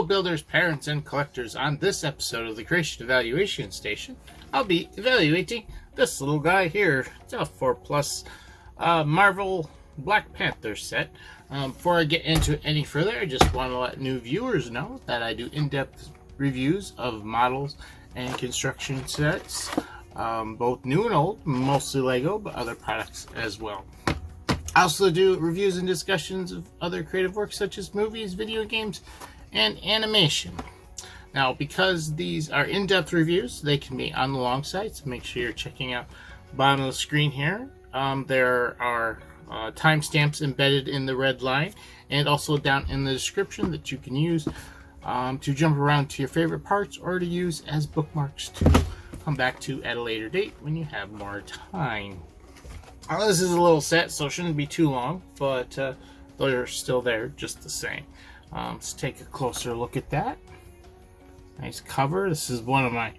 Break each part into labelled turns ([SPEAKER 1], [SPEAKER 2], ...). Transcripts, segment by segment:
[SPEAKER 1] Hello builders, parents, and collectors. On this episode of the Creation Evaluation Station, I'll be evaluating this little guy here. It's a 4+ Marvel Black Panther set. Before I get into it any further, I just want to let new viewers know that I do in-depth reviews of models and construction sets, both new and old, mostly Lego, but other products as well. I also do reviews and discussions of other creative works such as movies, video games, and animation. Now, because these are in-depth reviews, they can be on the long side, so make sure you're checking out the bottom of the screen here. There are timestamps embedded in the red line, and also down in the description that you can use to jump around to your favorite parts or to use as bookmarks to come back to at a later date when you have more time. This is a little set, so it shouldn't be too long, but they're still there just the same. Let's take a closer look at that. Nice cover. This is one of my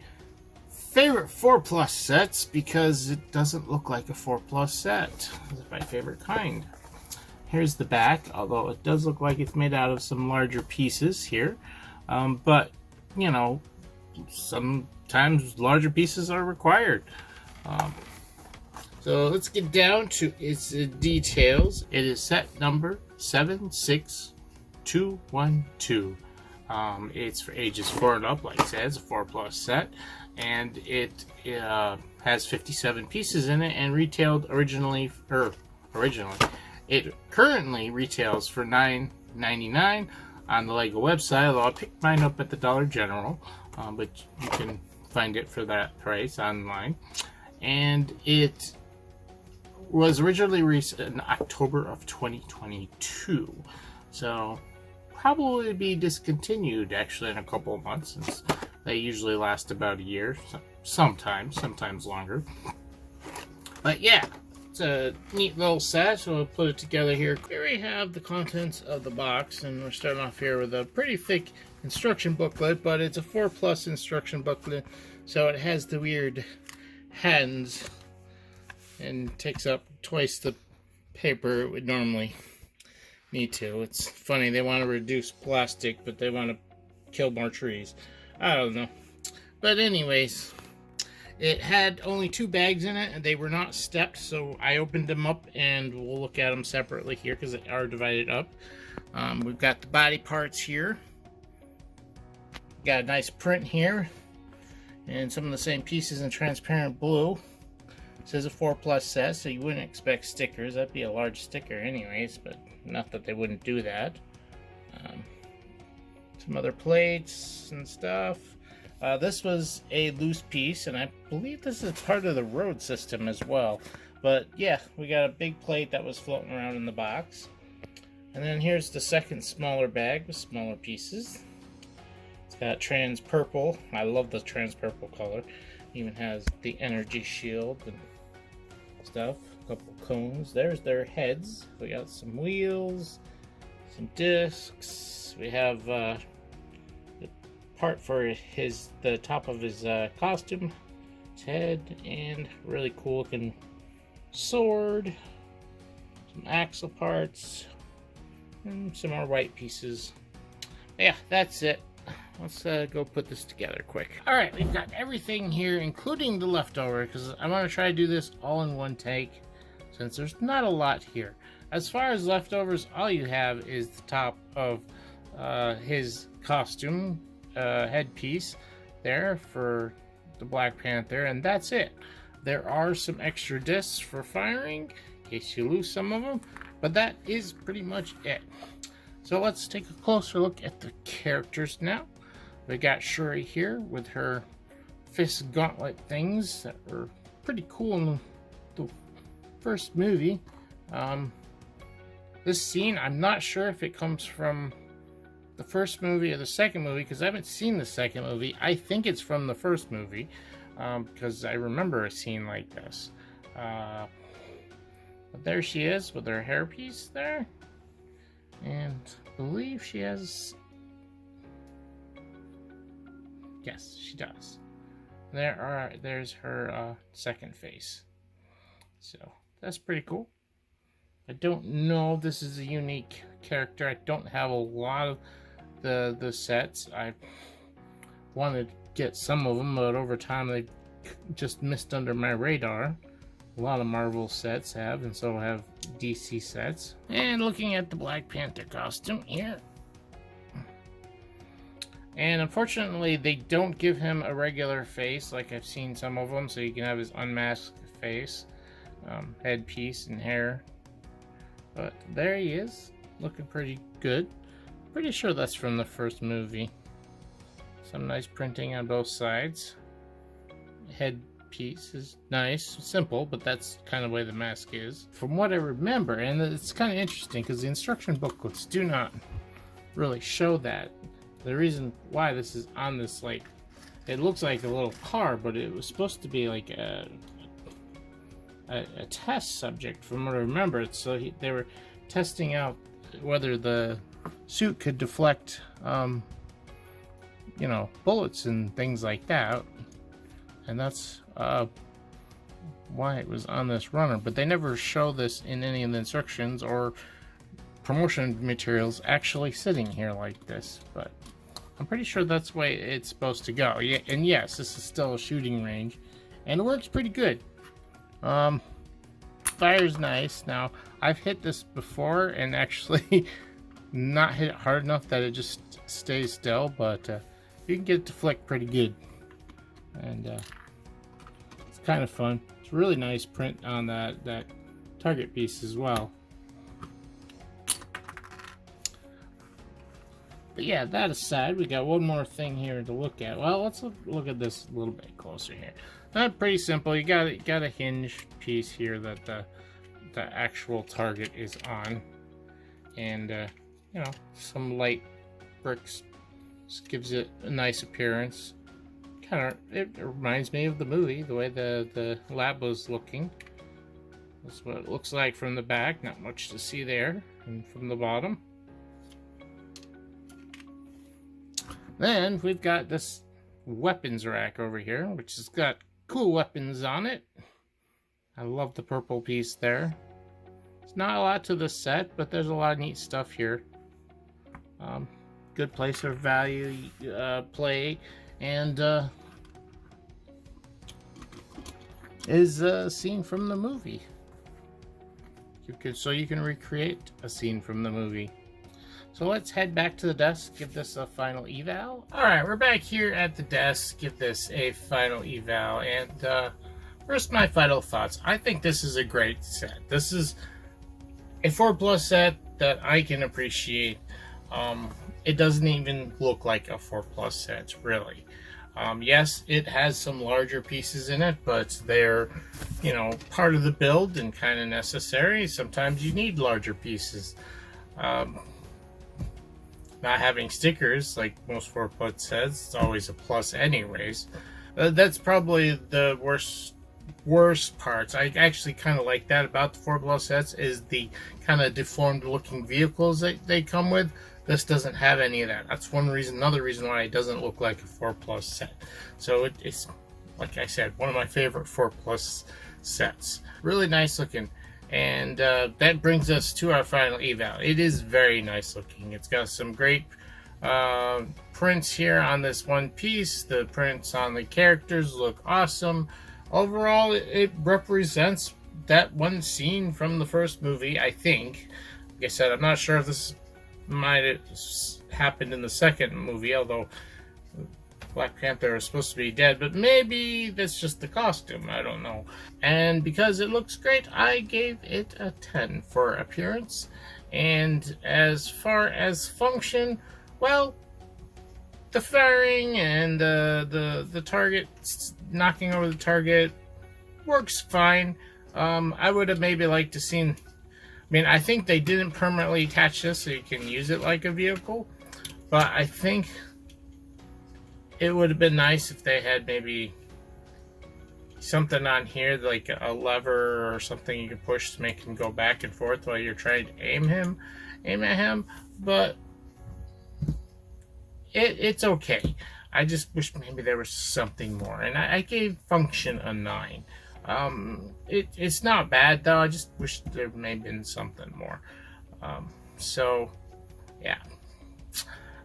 [SPEAKER 1] favorite 4+ sets because it doesn't look like a 4+ set. It's my favorite kind. Here's the back, although it does look like it's made out of some larger pieces here. But, you know, sometimes larger pieces are required. So let's get down to its details. It is set number 76212. It's for ages 4 and up, like I said. It's a 4+ set, and it has 57 pieces in it, and retailed originally. It currently retails for $9.99 on the Lego website. Although I picked mine up at the Dollar General, but you can find it for that price online. And it was originally released in October of 2022, so probably be discontinued actually in a couple of months, since they usually last about a year, sometimes longer. But yeah, it's a neat little set, so we'll put it together here. Here we have the contents of the box, and we're starting off here with a pretty thick instruction booklet, but it's a 4+ instruction booklet, so it has the weird hands and takes up twice the paper it would normally need to. It's funny, they want to reduce plastic, but they want to kill more trees. I don't know. But anyways, it had only 2 bags in it, and they were not stepped, so I opened them up, and we'll look at them separately here because they are divided up. We've got the body parts here. Got a nice print here, and some of the same pieces in transparent blue. It says a 4+ set, so you wouldn't expect stickers. That'd be a large sticker anyways, but not that they wouldn't do that. Some other plates and stuff. This was a loose piece, and I believe this is part of the road system as well. But yeah, we got a big plate that was floating around in the box. And then here's the second smaller bag with smaller pieces. It's got trans purple. I love the trans purple color. Even has the energy shield and stuff. A couple cones. There's their heads. We got some wheels, some discs. We have the part for the top of his costume, his head, and really cool looking sword. Some axle parts, and some more white pieces. Yeah, that's it. Let's go put this together quick. Alright, we've got everything here, including the leftover, because I want to try to do this all in one take, since there's not a lot here. As far as leftovers, all you have is the top of his costume headpiece there for the Black Panther, and that's it. There are some extra discs for firing, in case you lose some of them, but that is pretty much it. So let's take a closer look at the characters now. We got Shuri here with her fist gauntlet things that were pretty cool in the first movie. This scene, I'm not sure if it comes from the first movie or the second movie, because I haven't seen the second movie. I think it's from the first movie, because I remember a scene like this. But there she is with her hairpiece there. And I believe she has... Yes, she does. There's her second face. So, that's pretty cool. I don't know if this is a unique character. I don't have a lot of the sets. I wanted to get some of them, but over time they just missed under my radar. A lot of Marvel sets have, and so have DC sets. And looking at the Black Panther costume here. And unfortunately, they don't give him a regular face like I've seen some of them, so you can have his unmasked face, headpiece, and hair. But there he is, looking pretty good. Pretty sure that's from the first movie. Some nice printing on both sides. Headpiece is nice, simple, but that's kind of the way the mask is. From what I remember, and it's kind of interesting because the instruction booklets do not really show that. The reason why this is on this, like, it looks like a little car, but it was supposed to be like a test subject from what I remember. So they were testing out whether the suit could deflect, you know, bullets and things like that. And that's why it was on this runner. But they never show this in any of the instructions or promotion materials actually sitting here like this. But I'm pretty sure that's the way it's supposed to go. Yeah, and yes, this is still a shooting range, and it works pretty good. Fire's nice. Now, I've hit this before and actually not hit it hard enough that it just stays still, but you can get it to flick pretty good. And it's kind of fun. It's a really nice print on that target piece as well. But yeah, that aside, we got one more thing here to look at. Well, let's look at this a little bit closer here. Pretty simple. You got a hinge piece here that the actual target is on, and you know, some light bricks just gives it a nice appearance. It reminds me of the movie, the way the lab was looking. That's what it looks like from the back. Not much to see there, and from the bottom. Then we've got this weapons rack over here, which has got cool weapons on it. I love the purple piece there. It's not a lot to the set, but there's a lot of neat stuff here. Good place of value play, and is a scene from the movie. So you can recreate a scene from the movie. So let's head back to the desk, give this a final eval. Alright, we're back here at the desk, give this a final eval, and first my final thoughts. I think this is a great set. This is a 4+ set that I can appreciate. It doesn't even look like a 4+ set, really. Yes, it has some larger pieces in it, but they're, you know, part of the build and kind of necessary. Sometimes you need larger pieces. Not having stickers, like most 4+ sets, it's always a plus anyways. That's probably the worst parts. I actually kind of like that about the 4+ sets, is the kind of deformed looking vehicles that they come with. This doesn't have any of that. That's another reason why it doesn't look like a 4+ set. So it's, like I said, one of my favorite 4+ sets. Really nice looking. And that brings us to our final eval. It is very nice looking. It's got some great prints here on this one piece. The prints on the characters look awesome. Overall, it represents that one scene from the first movie, I think. Like I said, I'm not sure if this might have happened in the second movie, although Black Panther is supposed to be dead, but maybe that's just the costume, I don't know. And because it looks great, I gave it a 10 for appearance. And as far as function, well, the firing and the target, knocking over the target, works fine. I would have maybe liked to seen, I mean, I think they didn't permanently attach this so you can use it like a vehicle, but I think it would have been nice if they had maybe something on here, like a lever or something you can push to make him go back and forth while you're trying to aim at him. But it's okay. I just wish maybe there was something more. And I gave function a 9. It's not bad though. I just wish there may have been something more. So yeah.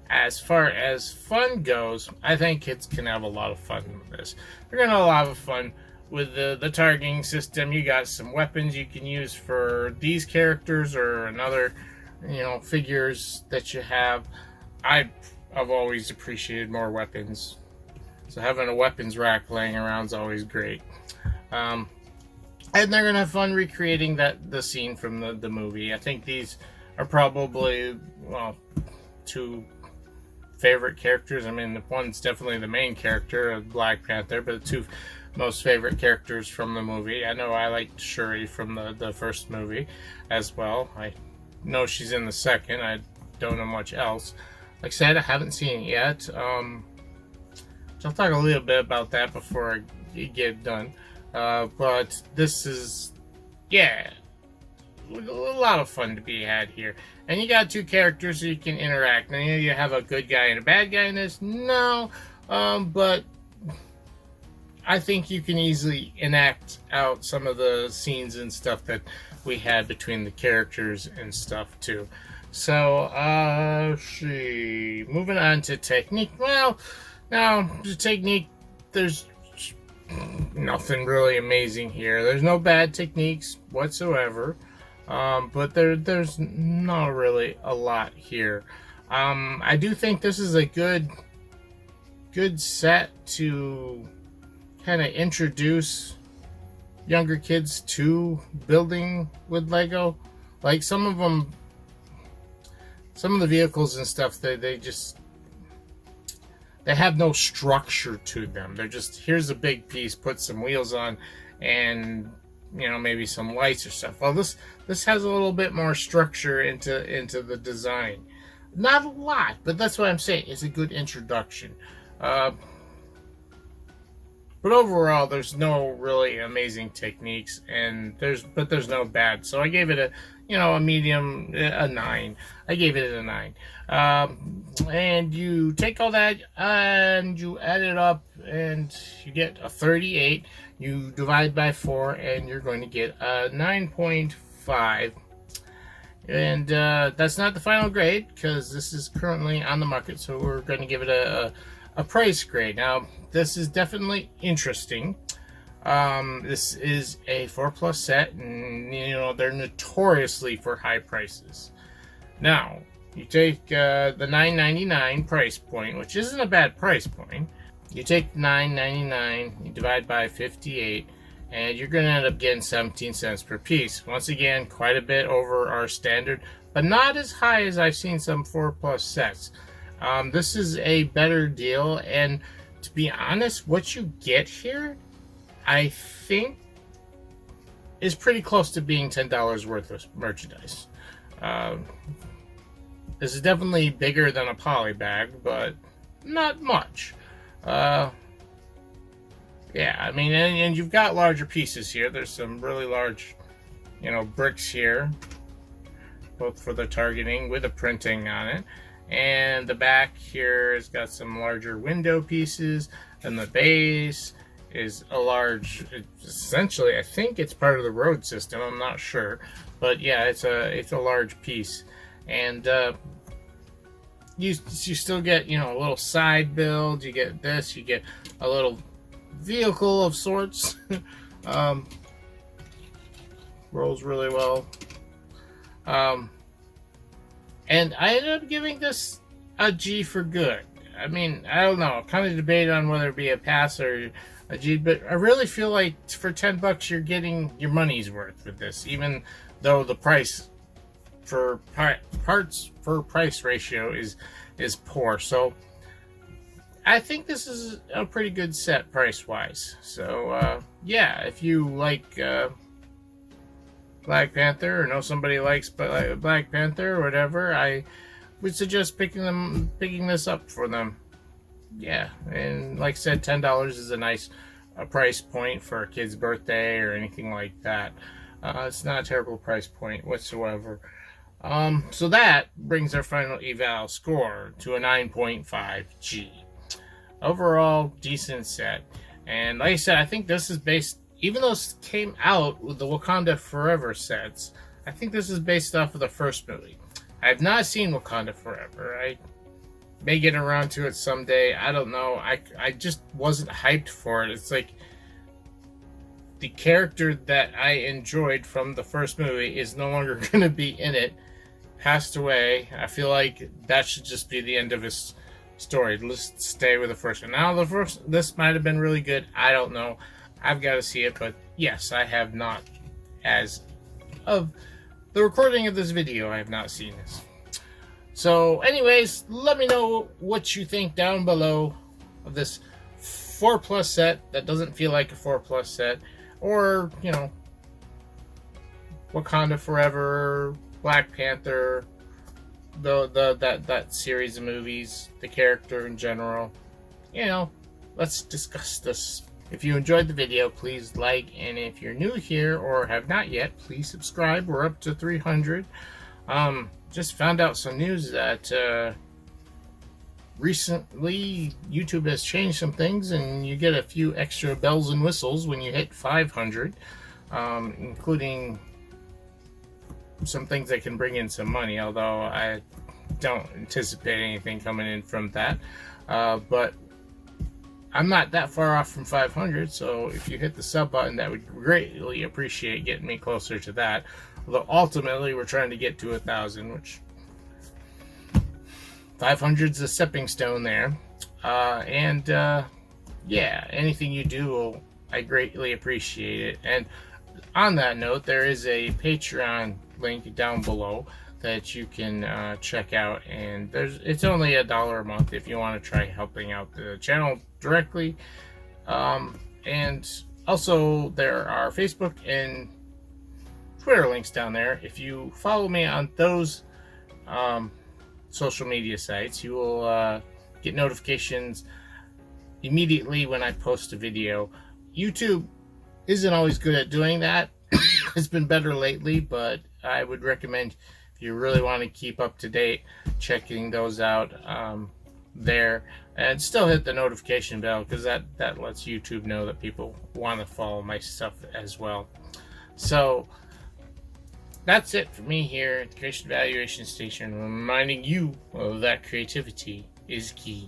[SPEAKER 1] As far as fun goes, I think kids can have a lot of fun with this. They're going to have a lot of fun with the targeting system. You got some weapons you can use for these characters or another, figures that you have. I've always appreciated more weapons. So having a weapons rack laying around is always great. And they're going to have fun recreating the scene from the movie. I think these are probably, two favorite characters. I mean, one's definitely the main character of Black Panther, but the two most favorite characters from the movie. I know I liked Shuri from the first movie as well. I know she's in the second. I don't know much else. Like I said, I haven't seen it yet. So I'll talk a little bit about that before I get done. But this is, a lot of fun to be had here. And you got two characters so you can interact. Now, you have a good guy and a bad guy in this? No. But I think you can easily enact out some of the scenes and stuff that we had between the characters and stuff, too. So, moving on to technique. Well, now, the technique, there's nothing really amazing here. There's no bad techniques whatsoever. But there's not really a lot here. I do think this is a good set to kind of introduce younger kids to building with Lego. Like some of the vehicles and stuff, they have no structure to them. They're just, here's a big piece, put some wheels on, and maybe some lights or stuff. Well, this has a little bit more structure into the design. Not a lot, but that's what I'm saying. It's a good introduction. But overall, there's no really amazing techniques, and there's no bad. So I gave it a medium, a 9. I gave it a 9. And you take all that and you add it up, and you get a 38. You divide by 4, and you're going to get a 9.5. And that's not the final grade, because this is currently on the market, so we're going to give it a price grade. Now, this is definitely interesting. This is a 4+ set, and they're notoriously for high prices. Now, you take the $9.99 price point, which isn't a bad price point. You take $9.99, you divide by 58, and you're going to end up getting 17 cents per piece. Once again, quite a bit over our standard, but not as high as I've seen some 4+ sets. This is a better deal, and to be honest, what you get here, I think, is pretty close to being $10 worth of merchandise. This is definitely bigger than a poly bag, but not much. I mean, and you've got larger pieces here. There's some really large, bricks here, both for the targeting with the printing on it. And the back here has got some larger window pieces, and the base is a large, essentially, I think it's part of the road system. I'm not sure, but yeah, it's a large piece. And you still get a little side build. You get this. You get a little vehicle of sorts. Rolls really well. And I ended up giving this a G for good. I mean, I don't know. Kind of debated on whether it be a pass or a G, but I really feel like for $10 you're getting your money's worth with this, even though the price for parts for price ratio is poor. So I think this is a pretty good set price wise. So if you like Black Panther, or know somebody likes Black Panther or whatever, I would suggest picking this up for them. Yeah, and like I said, $10 is a nice price point for a kid's birthday or anything like that. It's not a terrible price point whatsoever. So that brings our final eval score to a 9.5 G. Overall, decent set. And like I said, I think this is based, even though this came out with the Wakanda Forever sets, I think this is based off of the first movie. I have not seen Wakanda Forever. may get around to it someday. I don't know. I just wasn't hyped for it. It's like the character that I enjoyed from the first movie is no longer going to be in it. Passed away. I feel like that should just be the end of his story. Let's stay with the first one. Now, this might have been really good. I don't know. I've got to see it, but yes, I have not. As of the recording of this video, I have not seen this. So, anyways, let me know what you think down below of this 4+ set that doesn't feel like a 4+ set, or, you know, Wakanda Forever, Black Panther, that series of movies, the character in general. You know, let's discuss this. If you enjoyed the video, please like, and if you're new here or have not yet, please subscribe. We're up to 300. Just found out some news that recently YouTube has changed some things, and you get a few extra bells and whistles when you hit 500, including some things that can bring in some money, although I don't anticipate anything coming in from that. But I'm not that far off from 500, so if you hit the sub button, that would greatly appreciate getting me closer to that. Although ultimately we're trying to get to 1,000, which 500's a stepping stone there. Yeah, anything you do, I greatly appreciate it. And on that note, there is a Patreon link down below that you can check out, and it's only $1 a month if you want to try helping out the channel directly. And also there are Facebook and Twitter links down there. If you follow me on those social media sites, you will get notifications immediately when I post a video. YouTube isn't always good at doing that. It's been better lately, but I would recommend, if you really want to keep up to date, checking those out there, and still hit the notification bell, because that lets YouTube know that people want to follow my stuff as well. So that's it for me here at the Creation Evaluation Station, reminding you that creativity is key.